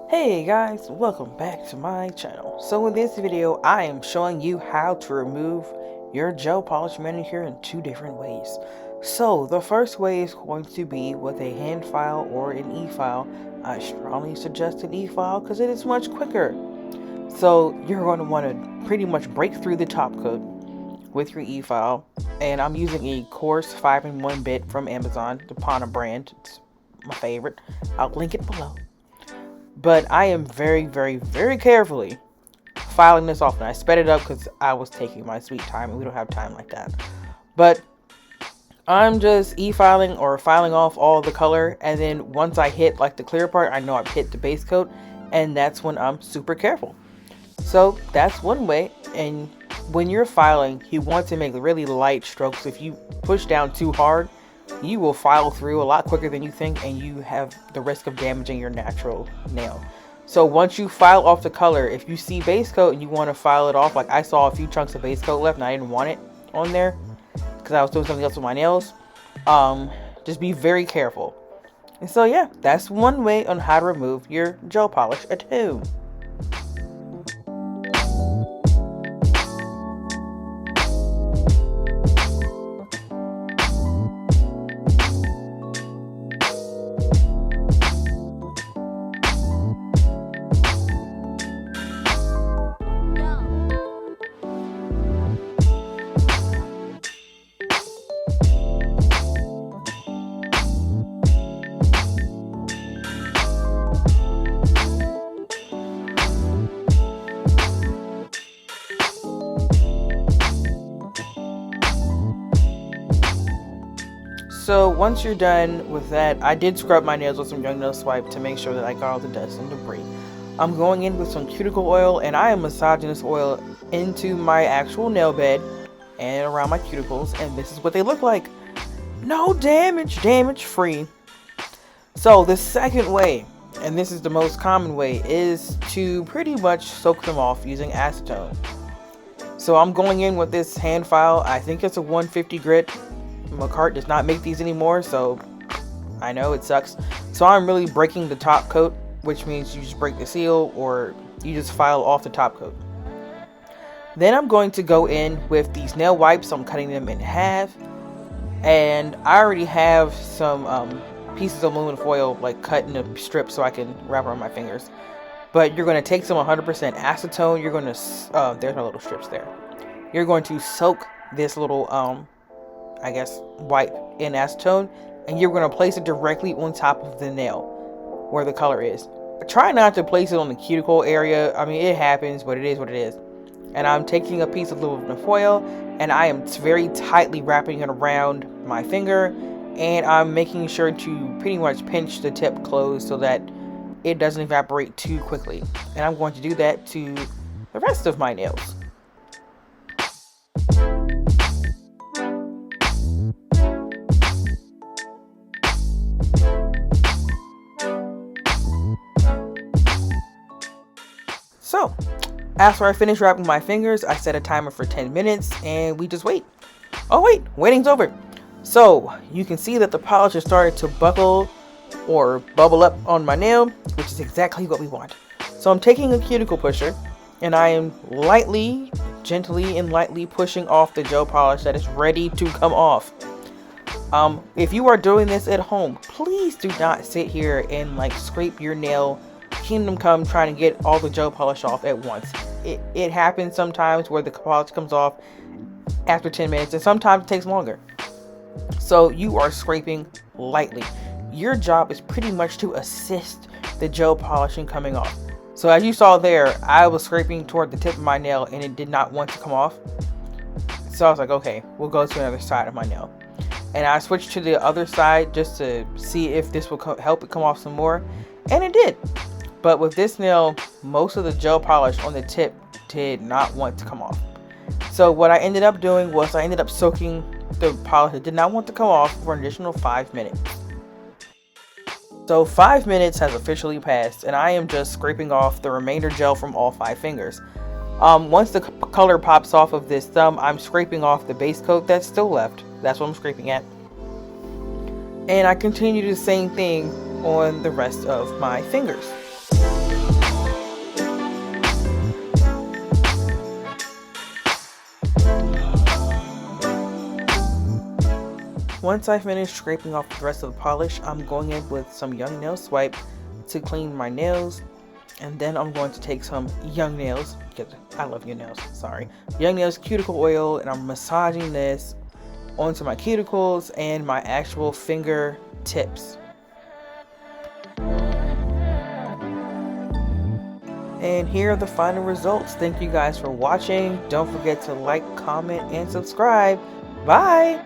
Hey guys, welcome back to my channel. So in this video, I am showing you how to remove your gel polish manicure in two different ways. So the first way is going to be with a hand file or an e-file. I strongly suggest an e-file because it is much quicker. So you're going to want to pretty much break through the top coat with your e-file. And I'm using a coarse 5-in-1 bit from Amazon, the Pana brand. It's my favorite. I'll link it below. But I am very carefully filing this off. And I sped it up because I was taking my sweet time and we don't have time like that. But I'm just e-filing or filing off all the color. And then once I hit like the clear part, I know I've hit the base coat. And that's when I'm super careful. So that's one way. And when you're filing, you want to make really light strokes. If you push down too hard, you will file through a lot quicker than you think, and you have the risk of damaging your natural nail. So once you file off the color, if you see base coat and you want to file it off, like I saw a few chunks of base coat left and I didn't want it on there because I was doing something else with my nails, just be very careful. And so yeah, that's one way on how to remove your gel polish at home. So once you're done with that, I did scrub my nails with some Young Nail Swipe to make sure that I got all the dust and debris. I'm going in with some cuticle oil, and I am massaging this oil into my actual nail bed and around my cuticles, and this is what they look like. No damage, damage free. So the second way, and this is the most common way, is to pretty much soak them off using acetone. So I'm going in with this hand file. I think it's a 150 grit. Macart does not make these anymore, so I know it sucks. So I'm really breaking the top coat, which means you just break the seal or you just file off the top coat. Then I'm going to go in with these nail wipes. I'm cutting them in half, and I already have some pieces of aluminum foil like cut in a strip so I can wrap around my fingers. But you're going to take some 100% acetone. You're going to there's no little strips there. You're going to soak this little I guess wipe in acetone, and you're going to place it directly on top of the nail where the color is. Try not to place it on the cuticle area. I mean, it happens, but it is what it is. And I'm taking a piece of aluminum foil and I am very tightly wrapping it around my finger, and I'm making sure to pretty much pinch the tip closed so that it doesn't evaporate too quickly. And I'm going to do that to the rest of my nails. So, after I finish wrapping my fingers, I set a timer for 10 minutes and we just wait. Oh wait, waiting's over. So, you can see that the polish has started to buckle or bubble up on my nail, which is exactly what we want. So I'm taking a cuticle pusher and I am gently and lightly pushing off the gel polish that is ready to come off. If you are doing this at home, please do not sit here and like scrape your nail Kingdom Come trying to get all the gel polish off at once. It happens sometimes where the polish comes off after 10 minutes, and sometimes it takes longer. So you are scraping lightly. Your job is pretty much to assist the gel polishing coming off. So as you saw there, I was scraping toward the tip of my nail and it did not want to come off. So I was like, okay, we'll go to another side of my nail. And I switched to the other side just to see if this will help it come off some more. And it did. But with this nail, most of the gel polish on the tip did not want to come off. So what I ended up doing was I ended up soaking the polish that did not want to come off for an additional 5 minutes. So 5 minutes has officially passed, and I am just scraping off the remainder gel from all 5 fingers. Once the color pops off of this thumb, I'm scraping off the base coat that's still left. That's what I'm scraping at. And I continue the same thing on the rest of my fingers. Once I finish scraping off the rest of the polish, I'm going in with some Young Nail Swipe to clean my nails. And then I'm going to take some Young Nails, because I love Young Nails, sorry. Young Nails cuticle oil, and I'm massaging this onto my cuticles and my actual finger tips. And here are the final results. Thank you guys for watching. Don't forget to like, comment, and subscribe. Bye!